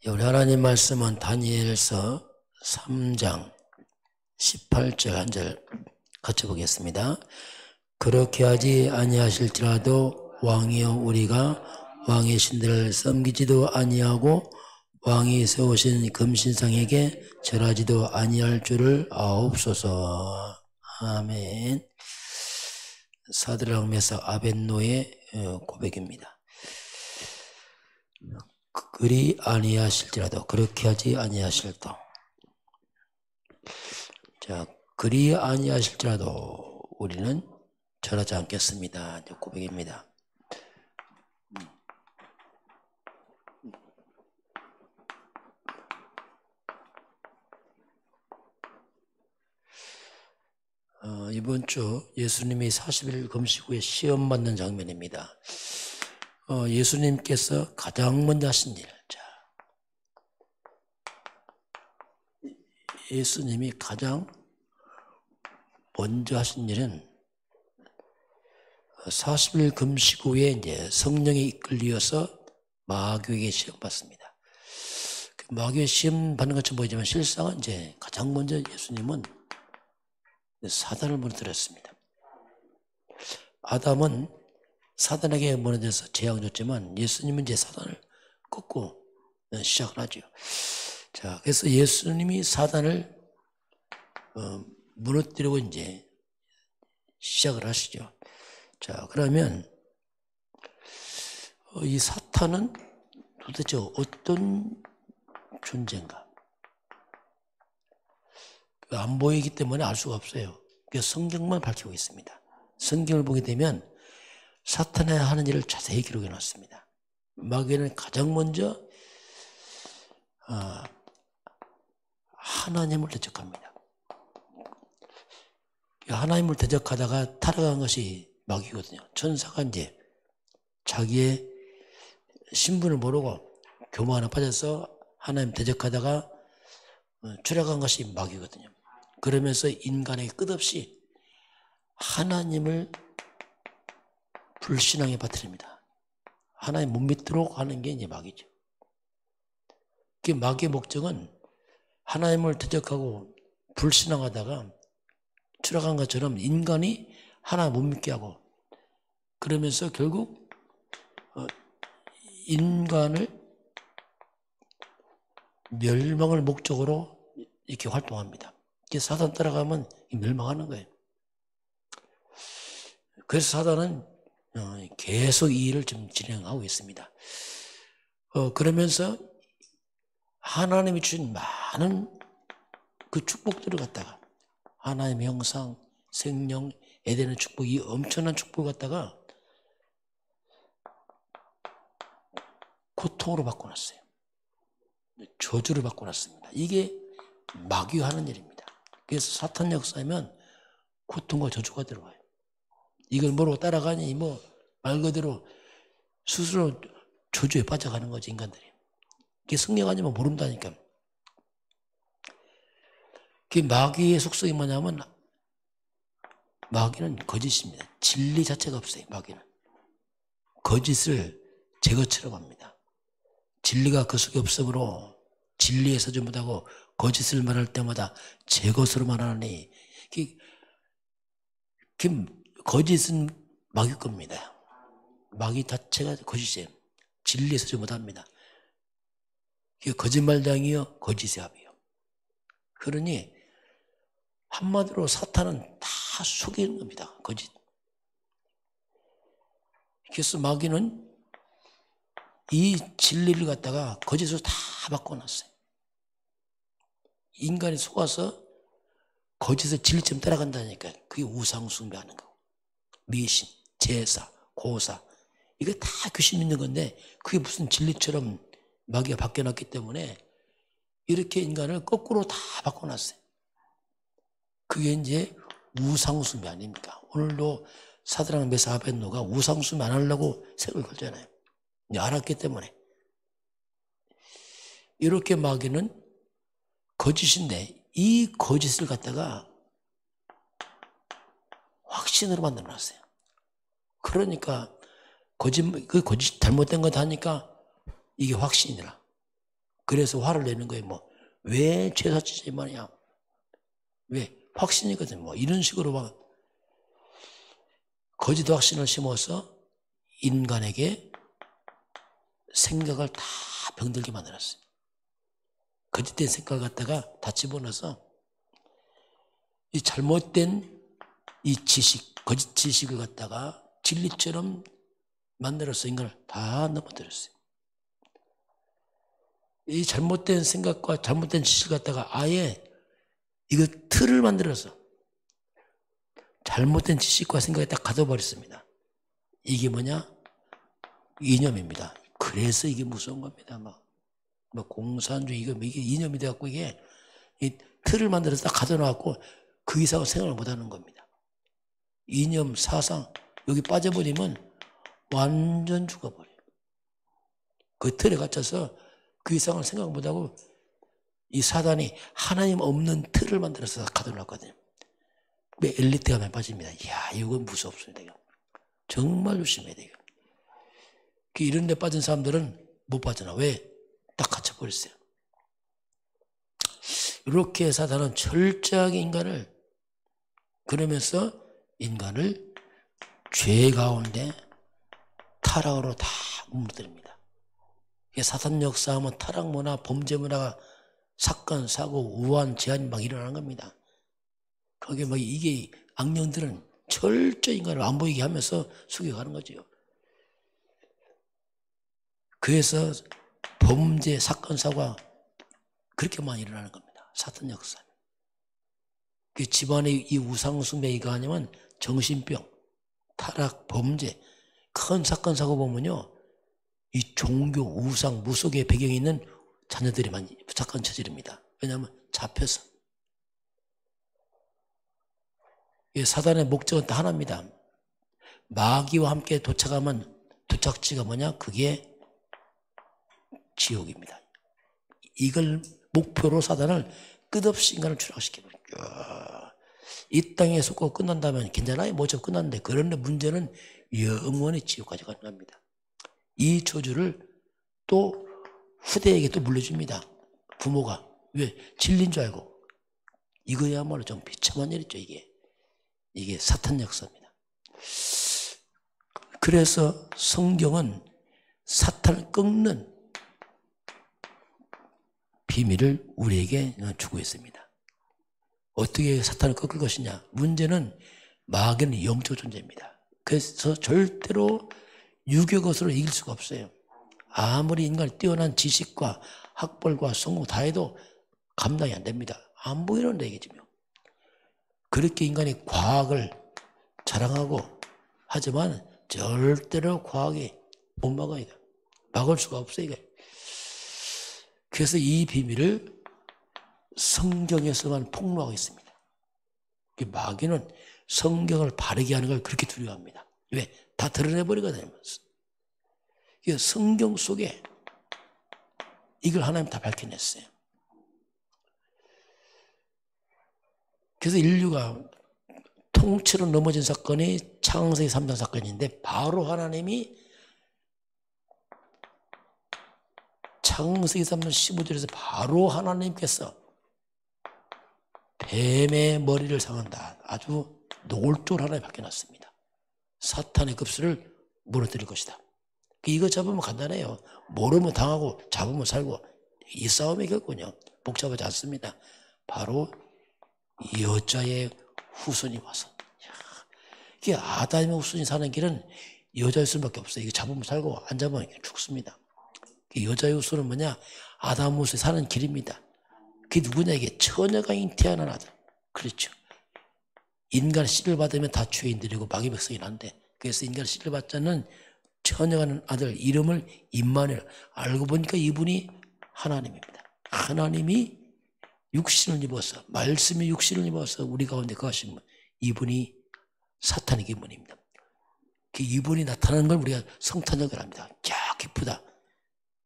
우리 하나님 말씀은 다니엘서 3장 18절 한 절 같이 보겠습니다. 그렇게 하지 아니하실지라도 왕이여 우리가 왕의 신들을 섬기지도 아니하고 왕이 세우신 금신상에게 절하지도 아니할 줄을 아옵소서. 아멘. 사드락 메삭 아벳노의 고백입니다. 그리 아니하실지라도, 그렇게 하지 아니하실도. 자, 그리 아니하실지라도 우리는 절하지 않겠습니다. 고백입니다. 이번 주 예수님이 40일 금식 후에 시험 받는 장면입니다. 예수님께서 가장 먼저 하신 일. 자, 예수님이 가장 먼저 하신 일은 40일 금식 후에 이제 성령에 이끌려서 마귀에게 시험 받습니다. 그 마귀에 시험 받는 것처럼 보이지만 실상은 이제 가장 먼저 예수님은 사단을 무너뜨렸습니다. 아담은 사단에게 무너져서 재앙을 줬지만 예수님은 이제 사단을 꺾고 시작을 하죠. 자, 그래서 예수님이 사단을 무너뜨리고 이제 시작을 하시죠. 자, 그러면 이 사탄은 도대체 어떤 존재인가? 안 보이기 때문에 알 수가 없어요. 성경만 밝히고 있습니다. 성경을 보게 되면 사탄의 하는 일을 자세히 기록해 놨습니다. 마귀는 가장 먼저 하나님을 대적합니다. 하나님을 대적하다가 타락한 것이 마귀거든요. 천사가 이제 자기의 신분을 모르고 교만에 빠져서 하나님 대적하다가 추락한 것이 마귀거든요. 그러면서 인간에게 끝없이 하나님을 불신앙에 빠뜨립니다. 하나님 못 믿도록 하는 게 이제 마귀죠. 그 마귀의 목적은 하나님을 대적하고 불신앙하다가 추락한 것처럼 인간이 하나님 못 믿게 하고, 그러면서 결국 인간을 멸망을 목적으로 이렇게 활동합니다. 사단 따라가면 멸망하는 거예요. 그래서 사단은 계속 이 일을 좀 진행하고 있습니다. 그러면서 하나님이 주신 많은 그 축복들을 갖다가, 하나님의 형상, 생명, 에덴의 축복, 이 엄청난 축복을 갖다가 고통으로 바꿔놨어요. 저주를 바꿔놨습니다. 이게 마귀가 하는 일입니다. 그래서 사탄 역사하면 고통과 저주가 들어가요. 이걸 모르고 따라가니 말 그대로 스스로 저주에 빠져가는 거지, 인간들이. 그게 승리가 아니면 모른다니까. 그 마귀의 속성이 뭐냐면, 마귀는 거짓입니다. 진리 자체가 없어요. 마귀는 거짓을 제거처럼 합니다. 진리가 그 속에 없으므로 진리에서 좀 못하고 거짓을 말할 때마다 제 것으로 말하니, 거짓은 마귀 겁니다. 마귀 자체가 거짓이에요. 진리에서 좀 못합니다. 거짓말장이요, 거짓의 합이요. 그러니 한마디로 사탄은 다 속이는 겁니다. 거짓. 그래서 마귀는 이 진리를 갖다가 거짓으로 다 바꿔놨어요. 인간이 속아서 거짓을 진리처럼 따라간다니까. 그게 우상 숭배하는 거고, 미신, 제사, 고사, 이게 다 귀신 믿는 건데, 그게 무슨 진리처럼 마귀가 바뀌어놨기 때문에 이렇게 인간을 거꾸로 다 바꿔놨어요. 그게 이제 우상 숭배 아닙니까? 오늘도 사드락 메삭 아벳노가 우상 숭배 안 하려고 색을 걸잖아요. 알았기 때문에. 이렇게 마귀는 거짓인데, 이 거짓을 갖다가 확신으로 만들어놨어요. 그러니까 그 거짓 잘못된 거 하니까 이게 확신이라. 그래서 화를 내는 거예요. 뭐 왜 제사 지지 말이야? 왜? 확신이거든. 뭐 이런 식으로 막 거짓 확신을 심어서 인간에게 생각을 다 병들게 만들었어요. 거짓된 생각을 갖다가 다 집어넣어서 이 잘못된 이 지식, 거짓 지식을 갖다가 진리처럼 만들어서 인간을 다 넘어뜨렸어요. 이 잘못된 생각과 잘못된 지식을 갖다가 아예 이거 틀을 만들어서 잘못된 지식과 생각에 딱 가둬버렸습니다. 이게 뭐냐? 이념입니다. 그래서 이게 무서운 겁니다. 막 공산주의 이게 이념이 돼갖고 이게 이 틀을 만들어서 딱 가둬놔갖고 그 이상은 생각을 못하는 겁니다. 이념, 사상 여기 빠져버리면 완전 죽어버려요. 그 틀에 갇혀서 그 이상을 생각 못하고 이 사단이 하나님 없는 틀을 만들어서 가둬놨거든요. 왜 엘리트가 빠집니다. 이야, 이건 무섭습니다. 이거. 정말 조심해야 돼요. 이런 데 빠진 사람들은 못 빠져나. 왜? 딱 갇혀버렸어요. 이렇게 사단은 철저하게 인간을 그러면서 인간을 죄 가운데 타락으로 다 무너뜨립니다. 사탄 역사하면 타락 문화, 범죄 문화가 사건, 사고, 우한, 제한이 막 일어나는 겁니다. 거기에 막 이게 악령들은 철저히 인간을 안 보이게 하면서 숙여가는 거죠. 그래서 범죄, 사건, 사고가 그렇게 많이 일어나는 겁니다. 사탄 역사. 그 집안의 이 우상숭배 이거 아니면 정신병, 타락, 범죄, 큰 사건, 사고 보면요. 이 종교, 우상, 무속의 배경이 있는 자녀들이 많이 사건 저지릅니다. 왜냐하면 잡혀서. 사단의 목적은 다 하나입니다. 마귀와 함께 도착하면 도착지가 뭐냐? 그게 지옥입니다. 이걸 목표로 사단을 끝없이 인간을 추락시켜버려요. 이 땅에 속고 끝난다면 괜찮아요. 뭐죠? 끝났는데 그런데 문제는 영원히 지옥까지 가는 겁니다. 이 저주를 또 후대에게 또 물려줍니다. 부모가. 왜? 진리인 줄 알고. 이거야말로 좀 비참한 일이죠. 이게 사탄 역사입니다. 그래서 성경은 사탄을 꺾는 비밀을 우리에게 주고 있습니다. 어떻게 사탄을 꺾을 것이냐? 문제는 마귀는 영적 존재입니다. 그래서 절대로 유교 것으로 이길 수가 없어요. 아무리 인간이 뛰어난 지식과 학벌과 성공 다 해도 감당이 안 됩니다. 안 보이는 얘기지요. 그렇게 인간이 과학을 자랑하고 하지만 절대로 과학이 못 막아요. 막을 수가 없어요. 그래서 이 비밀을 성경에서만 폭로하고 있습니다. 마귀는 성경을 바르게 하는 걸 그렇게 두려워합니다. 왜? 다 드러내버리거든요. 성경 속에 이걸 하나님 다 밝혀냈어요. 그래서 인류가 통째로 넘어진 사건이 창세기 3장 사건인데 바로 하나님이 창세기 3장 15절에서 바로 하나님께서 뱀의 머리를 상한다. 아주 노골적으로 하나님 밝혀놨습니다. 사탄의 급수를 무너뜨릴 것이다. 이거 잡으면 간단해요. 모르면 당하고 잡으면 살고 이 싸움의 결과는요. 복잡하지 않습니다. 바로 여자의 후손이 와서. 이게 아담의 후손이 사는 길은 여자의 후손밖에 없어요. 이거 잡으면 살고 안 잡으면 죽습니다. 여자의 후손은 뭐냐? 아담 후손이 사는 길입니다. 그게 누구냐? 이게 처녀가 잉태하는 아들. 그렇죠. 인간 씨를 받으면 다 죄인들이고 마귀 백성이 난데 그래서 인간 씨를 받자는 처녀가 는 아들 이름을 임마누엘. 알고 보니까 이분이 하나님입니다. 하나님이 육신을 입어서 말씀이 육신을 입어서 우리 가운데 거하신 분 이분이 사탄의 기분입니다. 이분이 나타나는 걸 우리가 성탄절을 합니다. 야 기쁘다.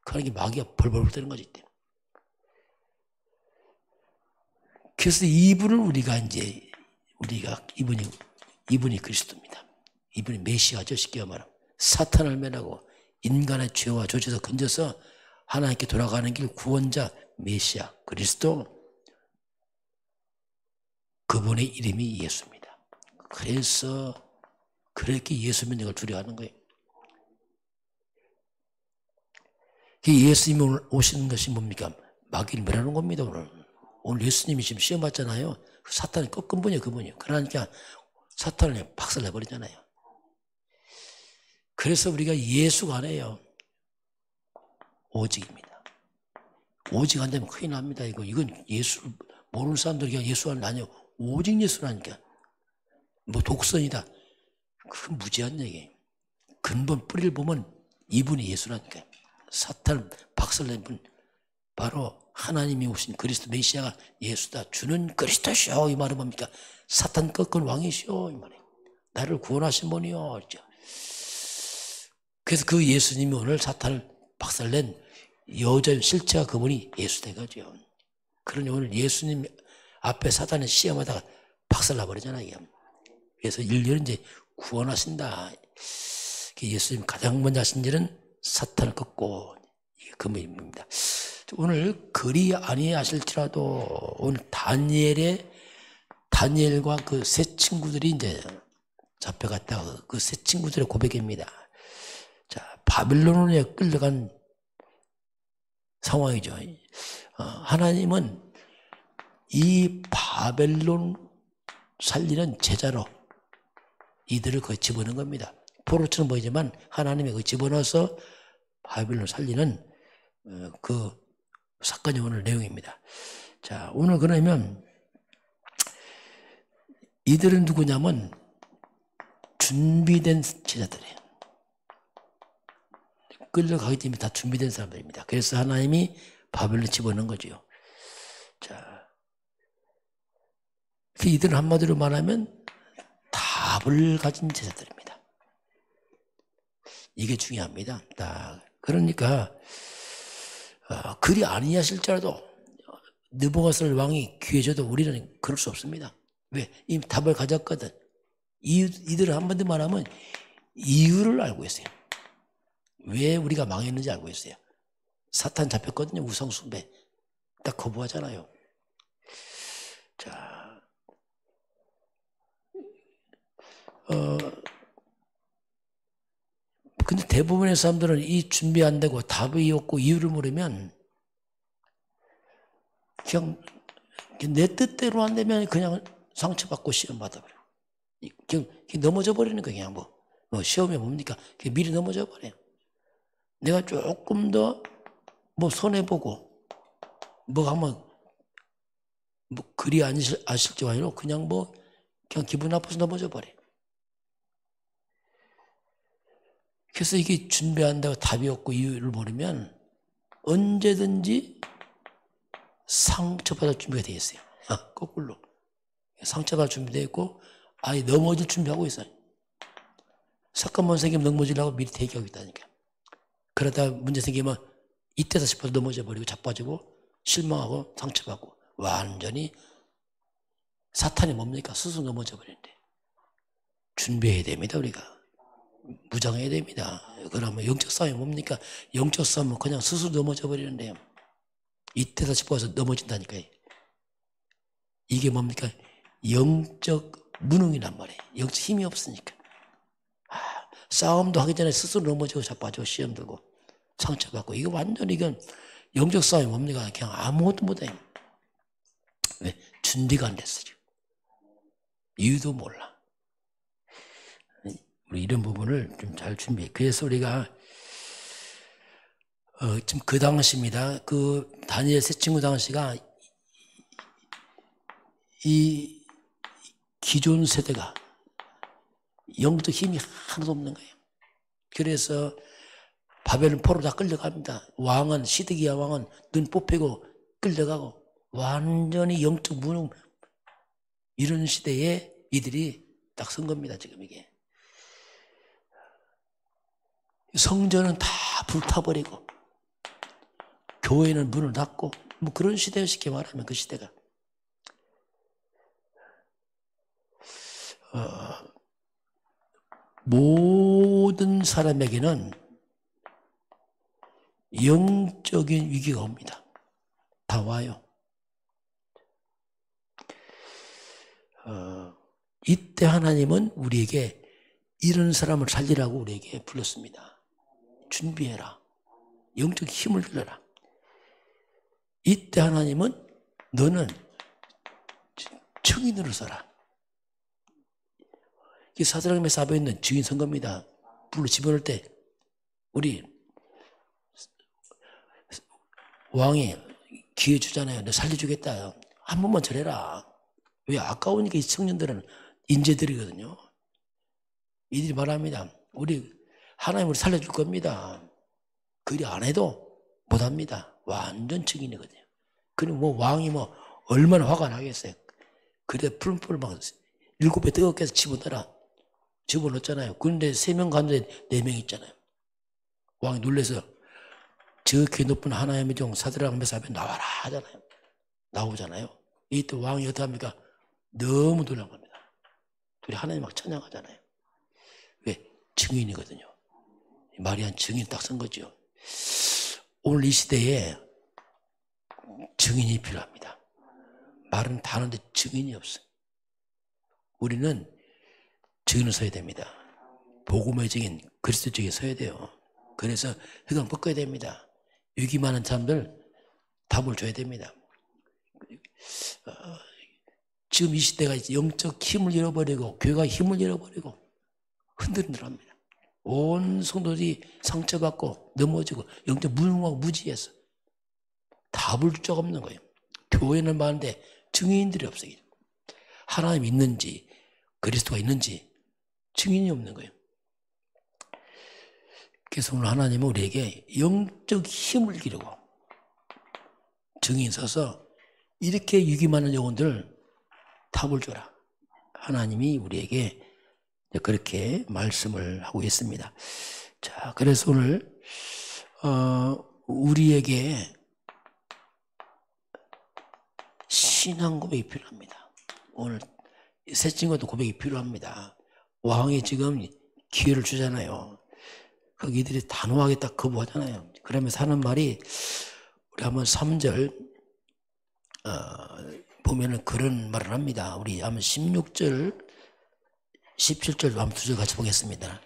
그러니 마귀가 벌벌 떠는 거지. 그래서 이분을 우리가 이분이 그리스도입니다. 이분이 메시아죠. 쉽게 말하면 사탄을 면하고 인간의 죄와 조지에서 건져서 하나님께 돌아가는 길 구원자 메시아 그리스도, 그분의 이름이 예수입니다. 그래서 그렇게 예수 믿는 걸 두려워하는 거예요. 예수님이 오시는 것이 뭡니까? 마귀를 멸하는 겁니다. 오늘 예수님이 지금 시험 받잖아요. 사탄이 꺾은 그분이요. 그러니까 사탄을 박살내버리잖아요. 그래서 우리가 예수가 아니에요. 오직입니다. 오직 안 되면 큰일 납니다. 이건 예수 모르는 사람들이 예수 아니에요. 오직 예수라니까. 뭐 독선이다. 그건 무지한 얘기예요. 근본 뿌리를 보면 이분이 예수라니까. 사탄을 박살낸 분, 바로 하나님이 오신 그리스도 메시아가 예수다. 주는 그리스도시오. 이 말은 뭡니까? 사탄 꺾은 왕이시오. 이 말이에요. 나를 구원하신 분이요. 그래서 그 예수님이 오늘 사탄을 박살낸 여전 실체가 그분이 예수되거죠. 그러니 오늘 예수님 앞에 사탄을 시험하다가 박살나버리잖아요. 그래서 인류를 이제 구원하신다. 예수님 가장 먼저 하신 일은 사탄을 꺾고, 이게 그 의미입니다. 오늘 그리 아니하실지라도 오늘 다니엘과 그 세 친구들이 이제 잡혀갔다가 그 세 친구들의 고백입니다. 자, 바빌론에 끌려간 상황이죠. 하나님은 이 바벨론 살리는 제자로 이들을 거기 집어넣은 겁니다. 포로처럼 보이지만 하나님이 거기 집어넣어서 바벨론 살리는 그 사건이 오늘 내용입니다. 자, 오늘 그러면 이들은 누구냐면 준비된 제자들이에요. 끌려가기 때문에 다 준비된 사람들입니다. 그래서 하나님이 바벨론 집어넣은 거죠. 자, 이들은 한마디로 말하면 답을 가진 제자들입니다. 이게 중요합니다. 그러니까 그리 아니하실지라도 느부갓네살 왕이 기회 줘도 우리는 그럴 수 없습니다. 왜? 이미 답을 가졌거든. 이들은 한마디 말하면 이유를 알고 있어요. 왜 우리가 망했는지 알고 있어요. 사탄 잡혔거든요. 우상숭배. 딱 거부하잖아요. 자, 근데 대부분의 사람들은 이 준비 안 되고 답이 없고 이유를 모르면 그냥 내 뜻대로 안 되면 그냥 상처받고 시험 받아버려. 그냥 넘어져 버리는 거야. 그냥 시험이 뭡니까? 미리 넘어져 버려요. 내가 조금 더 손해보고 하면 그리 아실지 아니로 그냥 기분 나빠서 넘어져 버려. 그래서 이게 준비한다고 답이 없고 이유를 모르면 언제든지 상처받을 준비가 되어 있어요. 거꾸로. 상처받을 준비되어 있고 아예 넘어질 준비하고 있어요. 사건만 생기면 넘어지려고 미리 대기하고 있다니까. 그러다 문제 생기면 이때다 싶어서 넘어져 버리고 자빠지고 실망하고 상처받고 완전히 사탄이 뭡니까? 스스로 넘어져 버리는데 준비해야 됩니다. 우리가. 무장해야 됩니다. 그러면 영적 싸움이 뭡니까? 영적 싸움은 그냥 스스로 넘어져 버리는데요. 이때다 싶어서 넘어진다니까요. 이게 뭡니까? 영적 무능이란 말이에요. 영적 힘이 없으니까. 싸움도 하기 전에 스스로 넘어지고 자빠지고 시험 들고 상처받고 이거 완전히 이건 영적 싸움이 뭡니까? 그냥 아무것도 못해요. 왜? 준비가 안 됐어요. 이유도 몰라. 우리 이런 부분을 좀 잘 준비해. 그래서 우리가 지금 그 당시입니다. 그 다니엘 세 친구 당시가 이 기존 세대가 영적 힘이 하나도 없는 거예요. 그래서 바벨론 포로 다 끌려갑니다. 왕은 시드기야 왕은 눈 뽑히고 끌려가고 완전히 영적 무능 이런 시대에 이들이 딱 선 겁니다. 지금 이게. 성전은 다 불타버리고 교회는 문을 닫고 그런 시대예요. 쉽게 말하면 그 시대가. 모든 사람에게는 영적인 위기가 옵니다. 다 와요. 이때 하나님은 우리에게 이런 사람을 살리라고 우리에게 불렀습니다. 준비해라. 영적 힘을 길러라. 이때 하나님은 너는 증인으로 서라. 이 사드락 메사크에 있는 증인 선거입니다. 불로 집어넣을 때 우리 왕이 기회 주잖아요. 너 살려주겠다. 한 번만 절해라. 왜? 아까우니까 이 청년들은 인재들이거든요. 이들이 말합니다. 우리 하나님 우리 살려줄 겁니다. 그리 안 해도 못합니다. 완전 증인이거든요. 그럼 뭐 왕이 뭐 얼마나 화가 나겠어요. 그래 풀풀 막 7배 뜨겁게 해서 집어넣었잖아요. 그런데 3명 가운데 4명 있잖아요. 왕이 놀라서 저렇게 높은 하나님의 종 사드락 메사크에 나와라 하잖아요. 나오잖아요. 이때 왕이 어떻게 합니까? 너무 놀란 겁니다. 둘이 하나님 막 찬양하잖아요. 왜? 증인이거든요. 마리아는 증인 딱 쓴 거죠. 오늘 이 시대에 증인이 필요합니다. 말은 다 하는데 증인이 없어요. 우리는 증인을 서야 됩니다. 복음의 증인, 그리스도 증인 서야 돼요. 그래서 흑암 꺾어야 됩니다. 위기 많은 사람들 답을 줘야 됩니다. 지금 이 시대가 영적 힘을 잃어버리고 교회가 힘을 잃어버리고 흔들흔들합니다. 온 성도들이 상처받고 넘어지고 영적 무능하고 무지해서 답을 줄 적 없는 거예요. 교회는 많은데 증인들이 없어요. 하나님이 있는지 그리스도가 있는지 증인이 없는 거예요. 그래서 오늘 하나님은 우리에게 영적 힘을 기르고 증인 서서 이렇게 위기 많은 영혼들 답을 줘라. 하나님이 우리에게 그렇게 말씀을 하고 있습니다. 자, 그래서 오늘 우리에게 신앙 고백이 필요합니다. 오늘 새 친구도 고백이 필요합니다. 왕이 지금 기회를 주잖아요. 거기들이 단호하게 딱 거부하잖아요. 그러면서 하는 말이 우리 한번 3절 보면은 그런 말을 합니다. 우리 한번 16절 17절 한번 2절 같이 보겠습니다.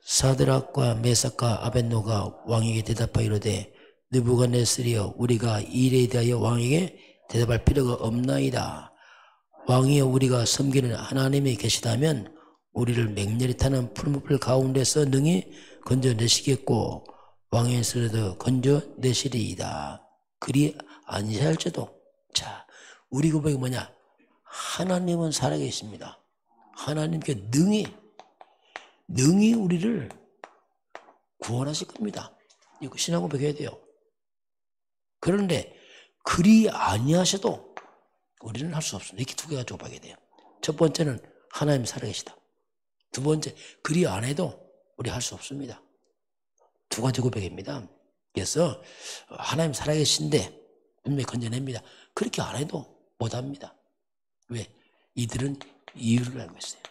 사드락과 메삭과 아벳노가 왕에게 대답하여 이르되 느부갓네살이여 우리가 이 일에 대하여 왕에게 대답할 필요가 없나이다. 왕이여 우리가 섬기는 하나님이 계시다면 우리를 맹렬히 타는 풀무불 가운데서 능히 건져내시겠고 왕에서도 건져내시리이다. 그리 아니할지도. 자, 우리 고백이 뭐냐? 하나님은 살아계십니다. 하나님께 능히 우리를 구원하실 겁니다. 이거 신앙 고백해야 돼요. 그런데 그리 아니하셔도 우리는 할 수 없습니다. 이렇게 2개가 고백해야 돼요. 첫 번째는 하나님 살아계시다. 두 번째, 그리 안 해도 우리 할 수 없습니다. 2가지 고백입니다. 그래서 하나님 살아계신데 분명히 건져냅니다. 그렇게 안 해도 못합니다. 왜? 이들은 이유를 알고 있어요.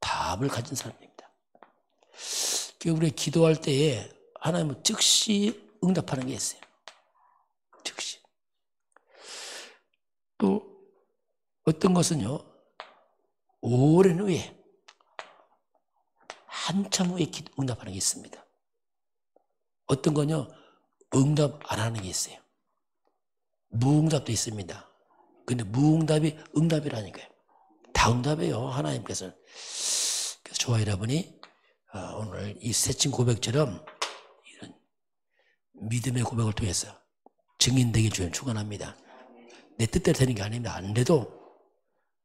답을 가진 사람입니다. 우리 기도할 때에 하나님은 즉시 응답하는 게 있어요. 즉시. 또 어떤 것은요, 오랜 후에 한참 후에 응답하는 게 있습니다. 어떤 건요, 응답 안 하는 게 있어요. 무응답도 있습니다. 근데 무응답이 응답이라니까요. 다 응답이에요, 하나님께서. 그래서 저와 여러분이 오늘 이 새친 고백처럼 이런 믿음의 고백을 통해서 증인되기 주님 축원합니다. 내 뜻대로 되는 게 아닙니다. 안 돼도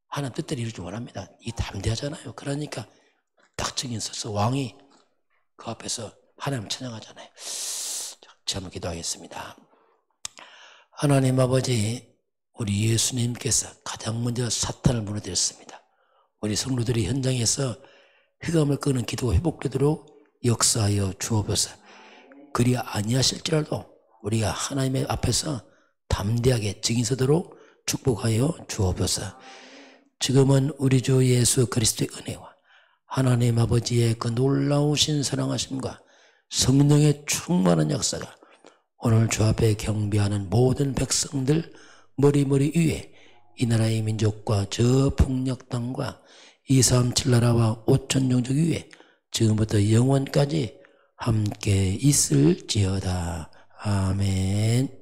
하나님 뜻대로 이루길 원합니다. 이 담대하잖아요. 그러니까 딱 증인 서서 왕이 그 앞에서 하나님을 찬양하잖아요. 자, 한번 기도하겠습니다. 하나님 아버지, 우리 예수님께서 가장 먼저 사탄을 무너뜨렸습니다. 우리 성도들이 현장에서 흑암을 끄는 기도가 회복되도록 역사하여 주옵소서. 그리 아니하실지라도 우리가 하나님의 앞에서 담대하게 증인 서도록 축복하여 주옵소서. 지금은 우리 주 예수 그리스도의 은혜와 하나님 아버지의 그 놀라우신 사랑하심과 성령의 충만한 역사가 오늘 주 앞에 경배하는 모든 백성들 머리 위에 이 나라의 민족과 저 폭력 땅과 237 나라와 5천 종족 위에 지금부터 영원까지 함께 있을지어다. 아멘.